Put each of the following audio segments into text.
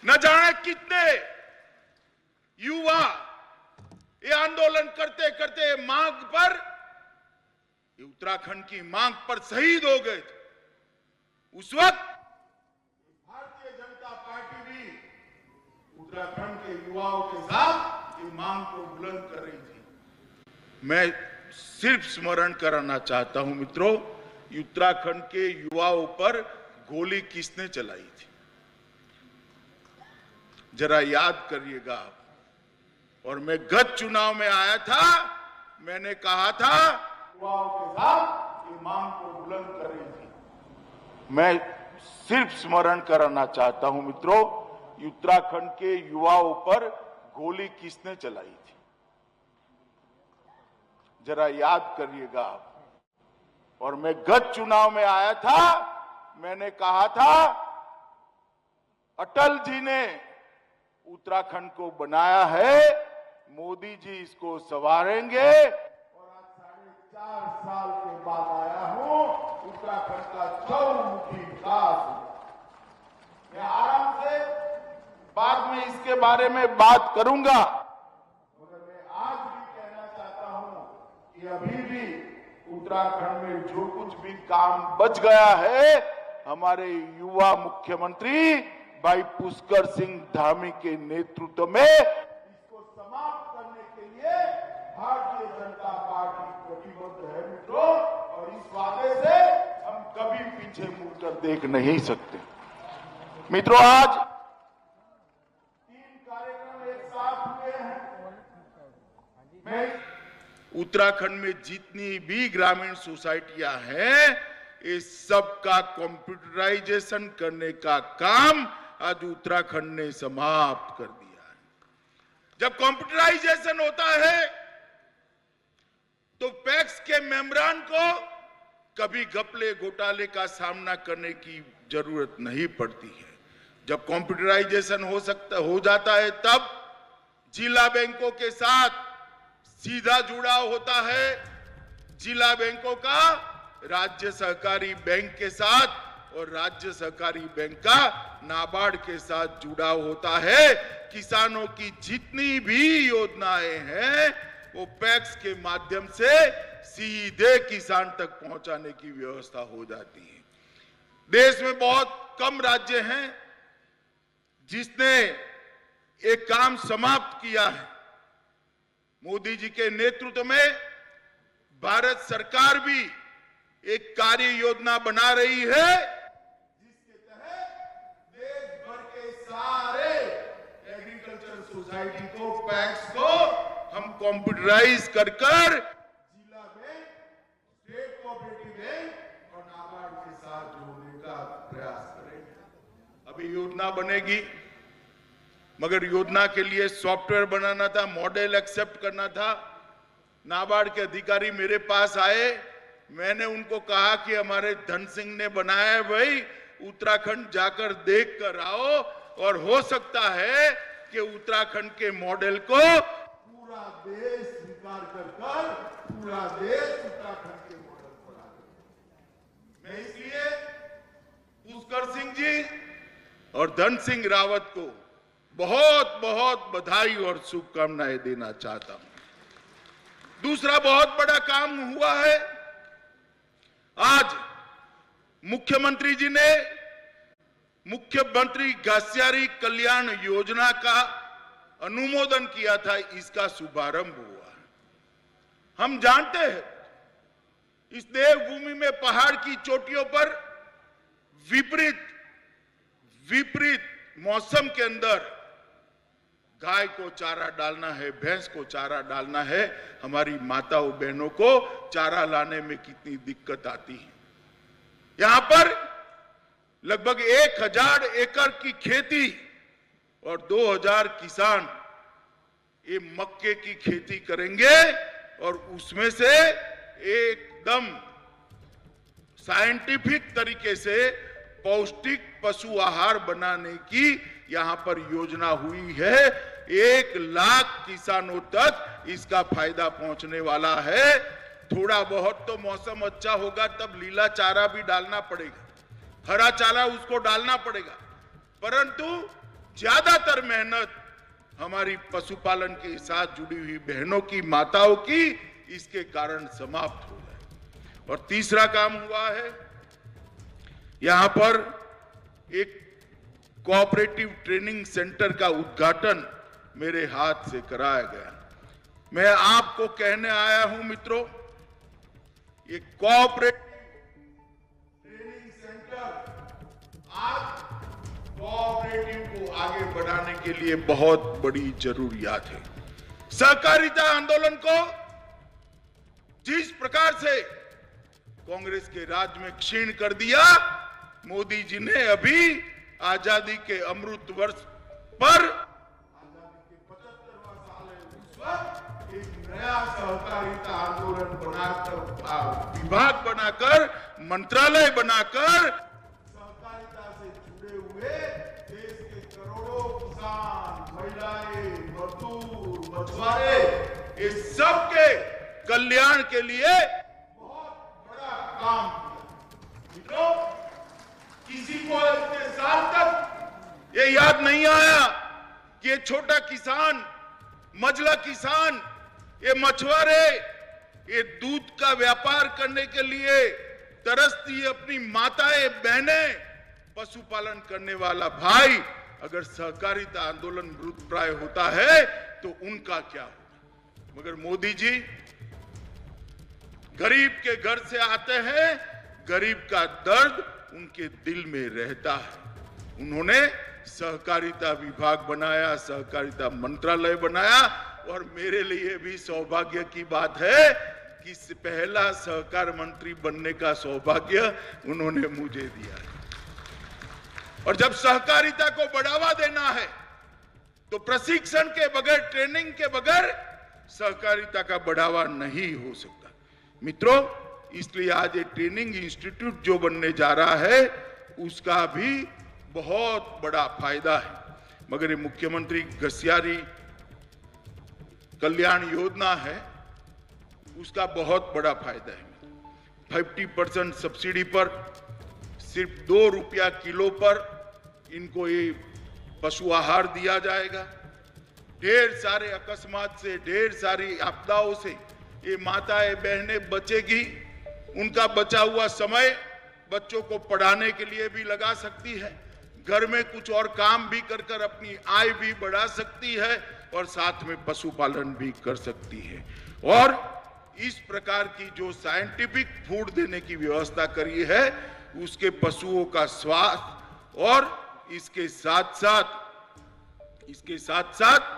न जाने कितने युवा ये आंदोलन करते करते मांग पर, ये उत्तराखंड की मांग पर शहीद हो गए थे। उस वक्त भारतीय जनता पार्टी भी उत्तराखंड के युवाओं के साथ ये मांग को बुलंद कर रही थी। मैं सिर्फ स्मरण कराना चाहता हूं मित्रों, उत्तराखंड के युवाओं पर गोली किसने चलाई थी, जरा याद करिएगा आप। और मैं गत चुनाव में आया था, मैंने कहा था युवाओं के साथ ये मांग को बुलंद कर रही थी। मैं सिर्फ स्मरण कराना चाहता हूं मित्रों, उत्तराखंड के युवाओं पर गोली किसने चलाई थी, जरा याद करिएगा आप। और मैं गत चुनाव में आया था, मैंने कहा था अटल जी ने उत्तराखंड को बनाया है, मोदी जी इसको संवारेंगे। और आज 4.5 साल के बाद आया हूं, उत्तराखंड का चौमुखी विकास। मैं आराम से बाद में इसके बारे में बात करूंगा, मगर मैं आज भी कहना चाहता हूं कि अभी भी उत्तराखंड में जो कुछ भी काम बच गया है, हमारे युवा मुख्यमंत्री भाई पुष्कर सिंह धामी के नेतृत्व में इसको समाप्त करने के लिए भारतीय जनता पार्टी प्रतिबद्ध है मित्रों। और इस वादे से हम कभी पीछे मुड़कर देख नहीं सकते। मित्रों, आज 3 कार्यक्रम एक साथ हुए हैं। मैं उत्तराखंड में जितनी भी ग्रामीण सोसाइटियां हैं, ये सबका कंप्यूटराइजेशन करने का काम आज उत्तराखंड ने समाप्त कर दिया है। जब कंप्यूटराइजेशन होता है तो पैक्स के मेंबरान को कभी घपले घोटाले का सामना करने की जरूरत नहीं पड़ती है। जब कंप्यूटराइजेशन हो जाता है, तब जिला बैंकों के साथ सीधा जुड़ाव होता है। जिला बैंकों का राज्य सहकारी बैंक के साथ और राज्य सहकारी बैंक का नाबार्ड के साथ जुड़ाव होता है। किसानों की जितनी भी योजनाएं हैं, वो पैक्स के माध्यम से सीधे किसान तक पहुंचाने की व्यवस्था हो जाती है। देश में बहुत कम राज्य हैं जिसने एक काम समाप्त किया है। मोदी जी के नेतृत्व में भारत सरकार भी एक कार्य योजना बना रही है, जिसके तहत देश भर के सारे एग्रीकल्चर सोसाइटी को, पैक्स को हम कंप्यूटराइज कर जिला बैंक, स्टेट कोऑपरेटिव बैंक और नाबार्ड के साथ जोड़ने का प्रयास करेंगे। अभी योजना बनेगी, मगर योजना के लिए सॉफ्टवेयर बनाना था, मॉडल एक्सेप्ट करना था। नाबार्ड के अधिकारी मेरे पास आए, मैंने उनको कहा कि हमारे धन सिंह ने बनाया है भाई, उत्तराखंड जाकर देख कर आओ, और हो सकता है कि उत्तराखंड के मॉडल को पूरा देश स्वीकार कर पूरा देश उत्तराखंड के मॉडल पर आ गया। मैं इसलिए पुष्कर सिंह जी और धन सिंह रावत को बहुत बहुत बधाई और शुभकामनाएं देना चाहता हूं। दूसरा बहुत बड़ा काम हुआ है, आज मुख्यमंत्री जी ने मुख्यमंत्री घासियारी कल्याण योजना का अनुमोदन किया था, इसका शुभारंभ हुआ है। हम जानते हैं इस देवभूमि में पहाड़ की चोटियों पर विपरीत मौसम के अंदर गाय को चारा डालना है, भैंस को चारा डालना है, हमारी माताओं बहनों को चारा लाने में कितनी दिक्कत आती है। यहां पर लगभग 1000 एकड़ की खेती और 2000 किसान ये मक्के की खेती करेंगे, और उसमें से एकदम साइंटिफिक तरीके से पौष्टिक पशु आहार बनाने की यहां पर योजना हुई है। 1 लाख किसानों तक इसका फायदा पहुंचने वाला है। थोड़ा बहुत तो मौसम अच्छा होगा तब लीला चारा भी डालना पड़ेगा, हरा चारा उसको डालना पड़ेगा, परंतु ज्यादातर मेहनत हमारी पशुपालन के साथ जुड़ी हुई बहनों की, माताओं की, इसके कारण समाप्त हो गए। और तीसरा काम हुआ है, यहां पर एक कोऑपरेटिव ट्रेनिंग सेंटर का उद्घाटन मेरे हाथ से कराया गया। मैं आपको कहने आया हूं मित्रों, ये कोऑपरेटिव ट्रेनिंग सेंटर आज कोऑपरेटिव को आगे बढ़ाने के लिए बहुत बड़ी जरूरियात है। सहकारिता आंदोलन को जिस प्रकार से कांग्रेस के राज में क्षीण कर दिया, मोदी जी ने अभी आजादी के अमृत वर्ष पर, आजादी के 75वां साल है उस वक्त, एक नया सहकारिता आंदोलन बनाकर, विभाग बनाकर, मंत्रालय बनाकर सहकारिता से जुड़े हुए देश के करोड़ों किसान, महिलाएं, मजदूर, मछुआरे, इस सब के कल्याण के लिए बहुत बड़ा काम किया। किसी को इतने साल तक ये याद नहीं आया कि ये छोटा किसान, मझला किसान, ये मछुआरे, ये दूध का व्यापार करने के लिए तरसती अपनी माताएं, बहनें, पशुपालन करने वाला भाई, अगर सहकारिता आंदोलन मृतप्राय होता है तो उनका क्या होगा। मगर मोदी जी गरीब के घर से आते हैं, गरीब का दर्द उनके दिल में रहता है। उन्होंने सहकारिता विभाग बनाया, सहकारिता मंत्रालय बनाया, और मेरे लिए भी सौभाग्य की बात है कि पहला सहकार मंत्री बनने का सौभाग्य उन्होंने मुझे दिया है। और जब सहकारिता को बढ़ावा देना है तो प्रशिक्षण के बगैर, ट्रेनिंग के बगैर सहकारिता का बढ़ावा नहीं हो सकता। मित्रों, इसलिए आज ये ट्रेनिंग इंस्टीट्यूट जो बनने जा रहा है उसका भी बहुत बड़ा फायदा है। मगर ये मुख्यमंत्री घसियारी कल्याण योजना है, उसका बहुत बड़ा फायदा है। 50% सब्सिडी पर, सिर्फ 2 रुपया किलो पर इनको ये पशु आहार दिया जाएगा। ढेर सारे अकस्मात से, ढेर सारी आपदाओं से ये माताएं, बहनें बचेगी। उनका बचा हुआ समय बच्चों को पढ़ाने के लिए भी लगा सकती है, घर में कुछ और काम भी कर कर अपनी आय भी बढ़ा सकती है, और साथ में पशुपालन भी कर सकती है। और इस प्रकार की जो साइंटिफिक फूड देने की व्यवस्था करी है, उसके पशुओं का स्वास्थ्य और इसके साथ साथ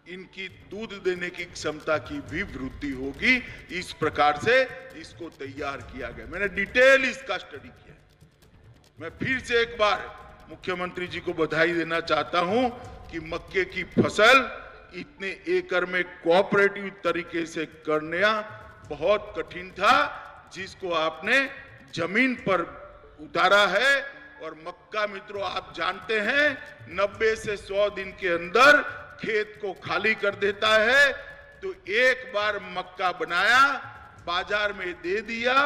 इनकी दूध देने की क्षमता की भी वृद्धि होगी। इस प्रकार से इसको तैयार किया गया। मैंने डिटेल इसका स्टडी किया। मैं फिर से एक बार मुख्यमंत्री जी को बधाई देना चाहता हूं कि मक्के की फसल इतने एकड़ में कोऑपरेटिव तरीके से करना बहुत कठिन था, जिसको आपने जमीन पर उतारा है। और मक्का, मित्रों, आप जानते हैं 90 से 100 दिन के अंदर खेत को खाली कर देता है। तो एक बार मक्का बनाया, बाजार में दे दिया,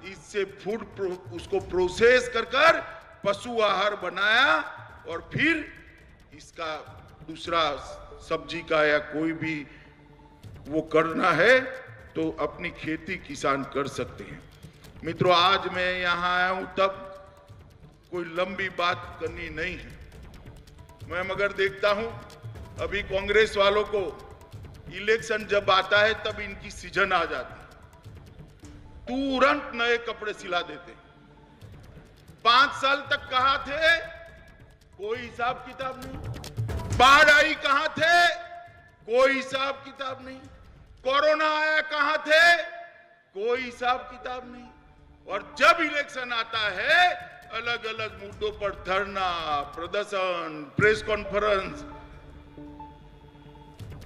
इससे फूड उसको प्रोसेस कर पशु आहार बनाया, और फिर इसका दूसरा सब्जी का या कोई भी वो करना है तो अपनी खेती किसान कर सकते हैं। मित्रों, आज मैं यहां आया हूं तब कोई लंबी बात करनी नहीं है। मैं मगर देखता हूं अभी कांग्रेस वालों को इलेक्शन जब आता है तब इनकी सीजन आ जाती है, तुरंत नए कपड़े सिला देते। 5 साल तक कहां थे, कोई हिसाब किताब नहीं। बाढ़ आई कहां थे, कोई हिसाब किताब नहीं। कोरोना आया कहां थे, कोई हिसाब किताब नहीं। और जब इलेक्शन आता है, अलग अलग मुद्दों पर धरना, प्रदर्शन, प्रेस कॉन्फ्रेंस।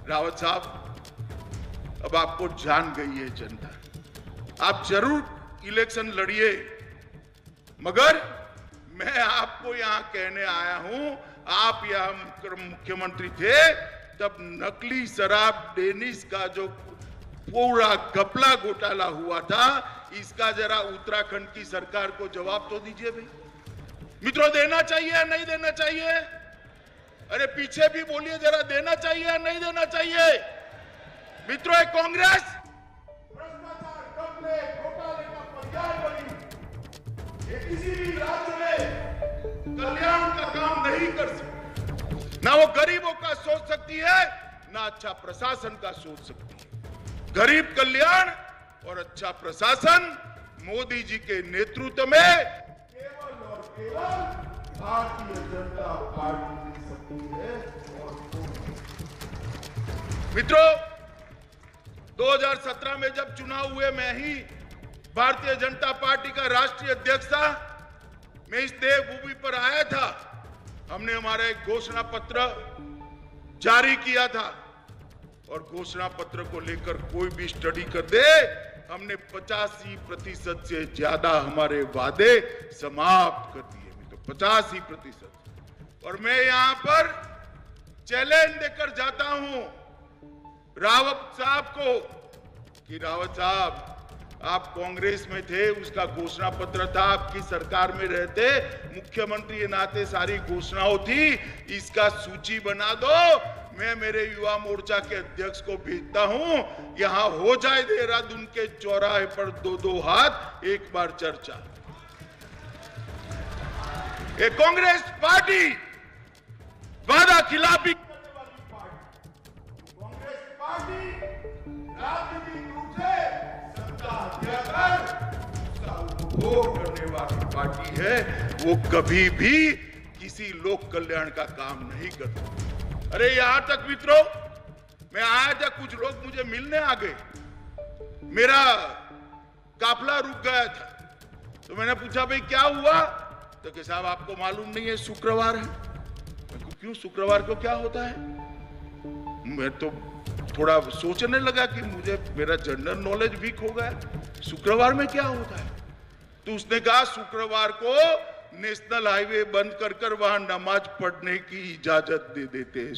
रावत साहब, अब आपको जान गई है जनता, आप जरूर इलेक्शन लड़िए, मगर मैं आपको यहां कहने आया हूं, आप यहां मुख्यमंत्री थे तब नकली शराब डेनिश का जो पूरा घपला घोटाला हुआ था, इसका जरा उत्तराखंड की सरकार को जवाब तो दीजिए भाई। मित्रों, देना चाहिए या नहीं देना चाहिए? अरे पीछे भी बोलिए जरा, देना चाहिए या नहीं देना चाहिए? मित्रों, एक कांग्रेस भ्रष्टाचार, घपले, घोटाले का पर्याय बनी। ये किसी भी राज्य में कल्याण का काम नहीं कर सकती। ना वो गरीबों का सोच सकती है, ना अच्छा प्रशासन का सोच सकती है। गरीब कल्याण और अच्छा प्रशासन मोदी जी के नेतृत्व में केवल और केवल भारतीय जनता पार्टी दे सकती है। मित्रों, 2017 में जब चुनाव हुए, मैं ही भारतीय जनता पार्टी का राष्ट्रीय अध्यक्ष था। मैं इस देवभूमि पर आया था। हमने हमारा एक घोषणा पत्र जारी किया था और घोषणा पत्र को लेकर कोई भी स्टडी कर दे, हमने 85% से ज्यादा हमारे वादे समाप्त कर दिए। तो 85%। और मैं यहां पर चैलेंज देकर जाता हूं रावत साहब को कि रावत साहब, आप कांग्रेस में थे, उसका घोषणा पत्र था, आपकी सरकार में रहते, मुख्यमंत्री के नाते सारी घोषणाओं थी, इसका सूची बना दो। मैं मेरे युवा मोर्चा के अध्यक्ष को भेजता हूं, यहां हो जाए देहरादून के चौराहे पर 2-2 हाथ एक बार चर्चा। ये कांग्रेस पार्टी वादा खिलाफी करने वाली पार्टी, कांग्रेस पार्टी राजनीतिक रूप से सत्ता त्यागकर उसका उपभोग करने वाली पार्टी है। वो कभी भी किसी लोक कल्याण का काम नहीं करती। अरे यहां तक मित्रों, मैं आया था, कुछ लोग मुझे मिलने आ गए, मेरा काफला रुक गया था, तो मैंने पूछा भाई क्या हुआ? तो कि साहब आपको मालूम नहीं है शुक्रवार है। क्यों, शुक्रवार को क्या होता है? मैं तो थोड़ा सोचने लगा कि मुझे मेरा जनरल नॉलेज वीक हो गया, शुक्रवार में क्या होता है? तो उसने कहा शुक्रवार को नेशनल हाईवे बंद कर वहां नमाज पढ़ने की इजाजत दे देते हैं।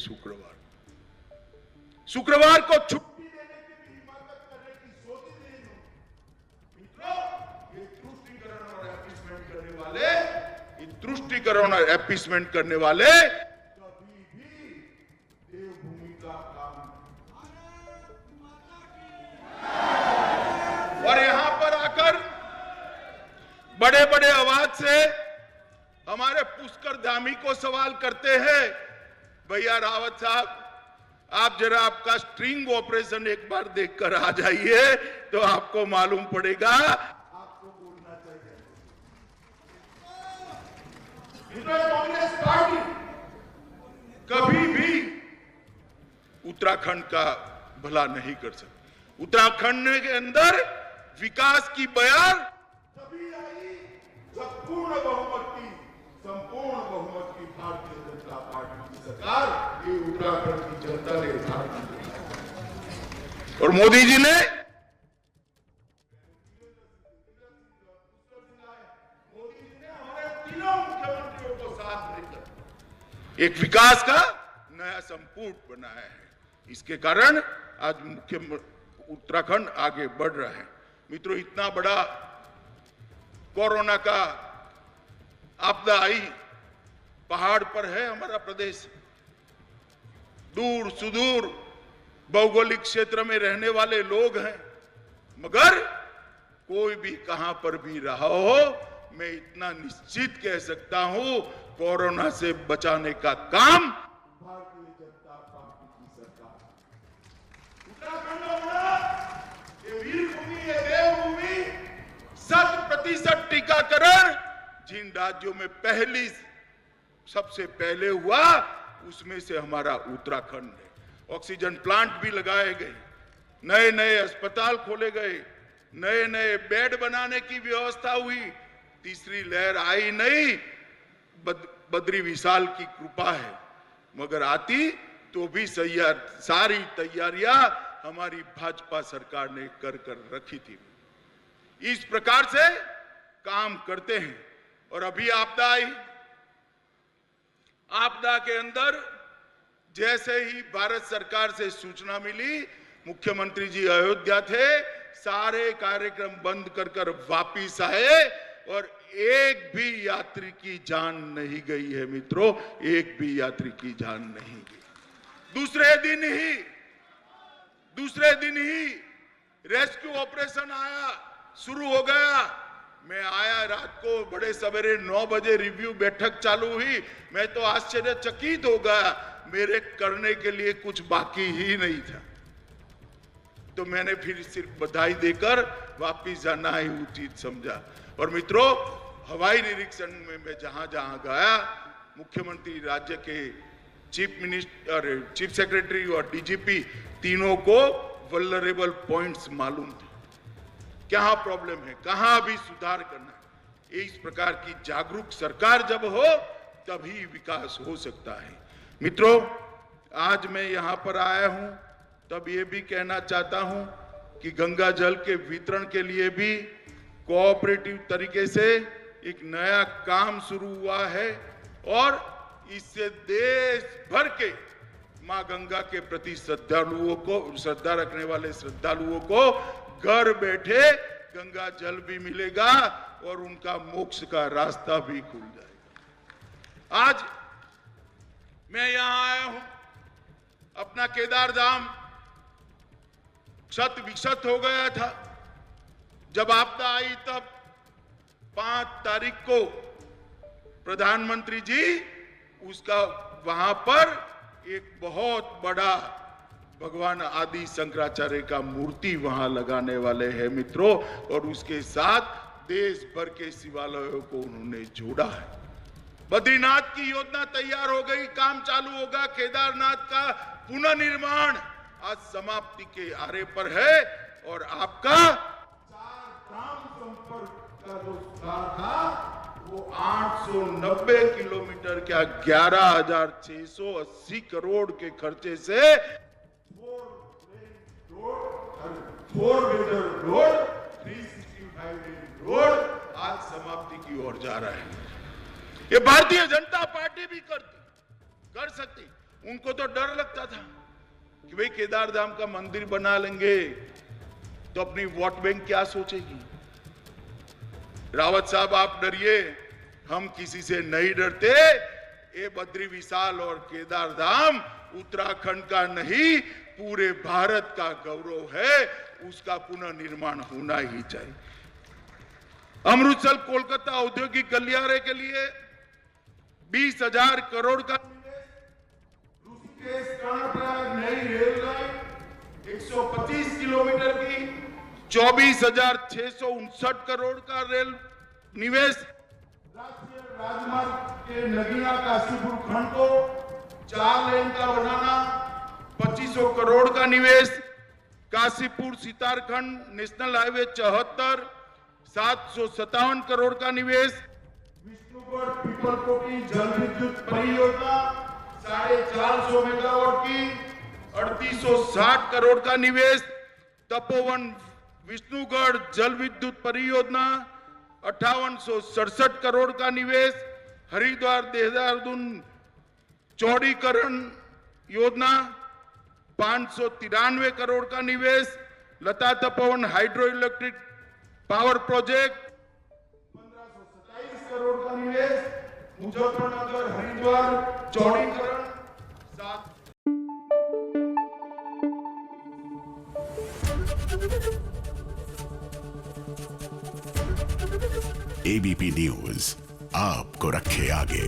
शुक्रवार को छुट्टी देने की भी हिमाकत करने की सोची नहीं। मित्रों, ये तुष्टीकरण और एपीसमेंट करने वाले कभी भी देवभूमि का काम। और यहां पर आकर बड़े बड़े आवाज से हमारे पुष्कर धामी को सवाल करते हैं, भैया रावत साहब, आप जरा आपका स्ट्रिंग ऑपरेशन एक बार देखकर आ जाइए तो आपको मालूम पड़ेगा। आपको बोलना चाहिए। कांग्रेस पार्टी कभी भी उत्तराखंड का भला नहीं कर सकती। उत्तराखंड के अंदर विकास की बयार तभी आई जब संपूर्ण बहुमत की भारतीय जनता पार्टी की सरकार, ये उत्तराखंड की जनता ने भारतीय और मोदी जी ने हमारे तीनों मुख्यमंत्रियों को साथ लेकर एक विकास का नया संपुट बनाया है। इसके कारण आज उत्तराखंड आगे बढ़ रहा है। मित्रों, इतना बड़ा कोरोना का आपदा आई, पहाड़ पर है हमारा प्रदेश, दूर सुदूर भौगोलिक क्षेत्र में रहने वाले लोग हैं, मगर कोई भी कहां पर भी रहा हो, मैं इतना निश्चित कह सकता हूं, कोरोना से बचाने का काम भारतीय जनता पार्टी की सरकार। उत्तराखंड ये वीर भूमि है, देवभूमि, 100% टीकाकरण जिन राज्यों में सबसे पहले हुआ, उसमें से हमारा उत्तराखंड है। ऑक्सीजन प्लांट भी लगाए गए, नए नए अस्पताल खोले गए, नए नए बेड बनाने की व्यवस्था हुई। तीसरी लहर आई नहीं, बद्री विशाल की कृपा है, मगर आती तो भी सारी तैयारियां हमारी भाजपा सरकार ने कर रखी थी। इस प्रकार से काम करते हैं। और अभी आपदा आई, आपदा के अंदर जैसे ही भारत सरकार से सूचना मिली, मुख्यमंत्री जी अयोध्या थे, सारे कार्यक्रम बंद कर वापिस आए और एक भी यात्री की जान नहीं गई है मित्रों, एक भी यात्री की जान नहीं गई। दूसरे दिन ही रेस्क्यू ऑपरेशन आया, शुरू हो गया। मैं आया रात को बड़े सवेरे 9 बजे, रिव्यू बैठक चालू हुई। मैं तो आश्चर्यचकित हो गया, मेरे करने के लिए कुछ बाकी ही नहीं था। तो मैंने फिर सिर्फ बधाई देकर वापिस जाना ही उचित समझा। और मित्रों, हवाई निरीक्षण में मैं जहां जहां गया, मुख्यमंत्री, राज्य के चीफ मिनिस्टर, चीफ सेक्रेटरी और डीजीपी तीनों को वल्नरेबल पॉइंट्स मालूम थे, क्या प्रॉब्लम है, कहां भी सुधार करना है। इस प्रकार की जागरूक सरकार जब हो तभी विकास हो सकता है। मित्रों, आज मैं यहां पर आया हूं तब ये भी कहना चाहता हूं कि गंगा जल के वितरण के लिए भी कोऑपरेटिव तरीके से एक नया काम शुरू हुआ है और इससे देश भर के मां गंगा के प्रति श्रद्धालुओं को, श्रद्धा रखने वाले श्रद्धालुओं को घर बैठे गंगा जल भी मिलेगा और उनका मोक्ष का रास्ता भी खुल जाएगा। आज मैं यहां आया हूं, अपना केदार धाम क्षत विक्षत हो गया था। जब आपदा आई तब 5 तारीख को प्रधानमंत्री जी उसका वहां पर एक बहुत बड़ा भगवान आदि शंकराचार्य का मूर्ति वहां लगाने वाले हैं मित्रों, और उसके साथ देश भर के शिवालयों को उन्होंने जोड़ा है। बद्रीनाथ की योजना तैयार हो गई, काम चालू होगा। केदारनाथ का पुनर्निर्माण आज समाप्ति के आरे पर है और आपका 4 धाम संपर्क का जो सुधार था वो 890 किलोमीटर क्या 11,680 करोड़ के खर्चे से 4 मीटर रोड 365 रोड आज समाप्ति की ओर जा रहा है। ये भारतीय जनता पार्टी भी कर सकती। उनको तो डर लगता था कि भाई केदार धाम का मंदिर बना लेंगे तो अपनी वोट बैंक क्या सोचेगी। रावत साहब, आप डरिए, हम किसी से नहीं डरते। ये बद्री विशाल और केदार धाम उत्तराखंड का नहीं, पूरे भारत का गौरव है। उसका पुनर्निर्माण होना ही चाहिए। अमृतसर कोलकाता औद्योगिक गलियारे के लिए 20,000 करोड़ का नई रेल लाइन 125 किलोमीटर की 24,659 करोड़ का रेल निवेश। राष्ट्रीय राजमार्ग के नगीना काशीपुर खंड को 4 लेन का बनाना 2500 करोड़ का निवेश। काशीपुर सीतारखंड नेशनल हाईवे 74 757 करोड़ का निवेश। विष्णुगढ़ पीपलकोटी जल विद्युत परियोजना 450 मेगावाट की 3860 करोड़ का निवेश। तपोवन विष्णुगढ़ जल विद्युत परियोजना 5867 करोड़ का निवेश। हरिद्वार देहरादून चौड़ीकरण योजना 593 करोड़ का निवेश। Lata Tapovan hydro electric power project 1527 crore का निवेश। मुजफ्फरनगर हरिद्वार चौड़ीकरण 7। एबीपी न्यूज आपको रखे आगे।